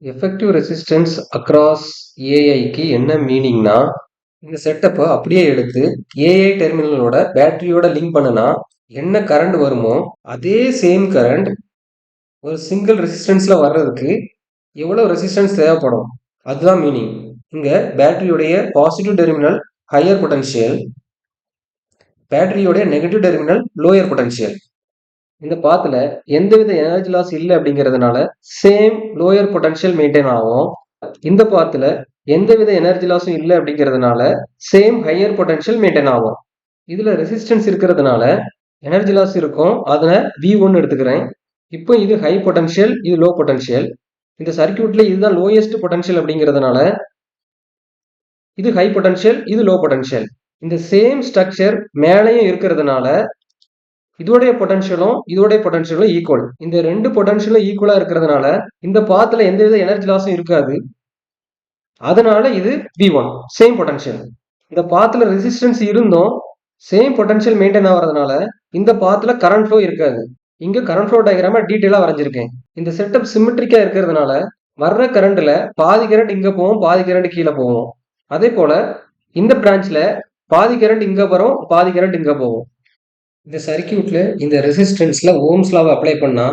Effective resistance across ஏஐக்கு என்ன மீனிங்னா, இந்த செட்டப்பை அப்படியே எடுத்து ஏஐ டெர்மினலோட பேட்டரியோட லிங்க் பண்ணுனா என்ன கரண்ட் வருமோ அதே சேம் கரண்ட் ஒரு சிங்கிள் ரெசிஸ்டன்ஸ்ல வர்றதுக்கு எவ்வளவு ரெசிஸ்டன்ஸ் தேவைப்படும், அதுதான் மீனிங். இங்க பேட்டரியோடைய positive terminal higher potential, பேட்டரியோடைய negative terminal lower potential. இந்த பாத்துல எந்தவித எனர்ஜி லாஸ் இல்லை அப்படிங்கிறதுனால சேம் லோயர் பொட்டன்ஷியல் மெயின்டைன் ஆகும். இந்த பாத்துல எந்தவித எனர்ஜி லாஸும் இல்லை அப்படிங்கிறதுனால சேம் ஹையர் பொட்டன்ஷியல் மெயின்டைன் ஆகும். இதுல ரெசிஸ்டன்ஸ் இருக்கிறதுனால எனர்ஜி லாஸ் இருக்கும். அதனை V1 எடுத்துக்கிறேன். இப்போ இது ஹை பொட்டன்ஷியல், இது லோ பொட்டன்ஷியல். இந்த சர்க்கியூட்ல இதுதான் லோயஸ்ட் பொட்டன்ஷியல் அப்படிங்கிறதுனால இது ஹை பொட்டன்ஷியல், இது லோ பொட்டன்ஷியல். இந்த சேம் ஸ்ட்ரக்சர் மேலேயும் இருக்கிறதுனால இதோடைய பொட்டன்ஷியலும் ஈக்குவல். இந்த ரெண்டு பொட்டன்ஷியலும் ஈக்குவலா இருக்கிறதுனால இந்த பாத்துல எந்தவித எனர்ஜி லாஸும் இருக்காது. அதனால இது V1 சேம் பொட்டன்ஷியல். இந்த பாத்துல ரெசிஸ்டன்ஸ் இருந்தும் சேம் பொட்டன்ஷியல் மெயின்டைன் ஆகிறதுனால இந்த பாத்துல கரண்ட் ஃப்ளோ இருக்காது. இங்க கரண்ட் ஃப்ளோ டயக்ராம டீட்டெயிலா வரைஞ்சிருக்கேன். இந்த செட்டப் சிமெட்ரிக்கா இருக்கிறதுனால வர்ற கரண்ட்ல பாதி கரண்ட் இங்க போகும், பாதி கரண்ட் கீழே போகும். அதே போல இந்த பிரான்ச்ல பாதி கரண்ட் இங்க வரும், பாதி கரண்ட் இங்க போகும். இந்த சர்க்கியூட்ல இந்த ரெசிஸ்டன்ஸ்ல ஓம்ஸ் லாவை அப்ளை பண்ணா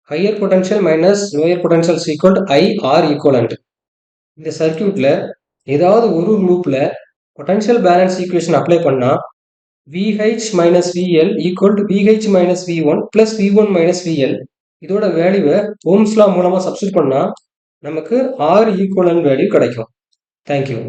higher potential minus lower potential equal I R equivalent. இந்த சர்க்கியூட்ல ஏதாவது ஒரு லூப்ல பொட்டன்ஷியல் பேலன்ஸ் ஈக்குவேஷன் அப்ளை பண்ணா VH minus VL equal to VH minus V1 plus V1 minus VL. இதோட வேல்யூவை ஓம்ஸ் லா மூலமா சப்ஸ்டிட் பண்ணா நமக்கு R ஈக்குவலன்ட் வேல்யூ கிடைக்கும். தேங்க்யூ.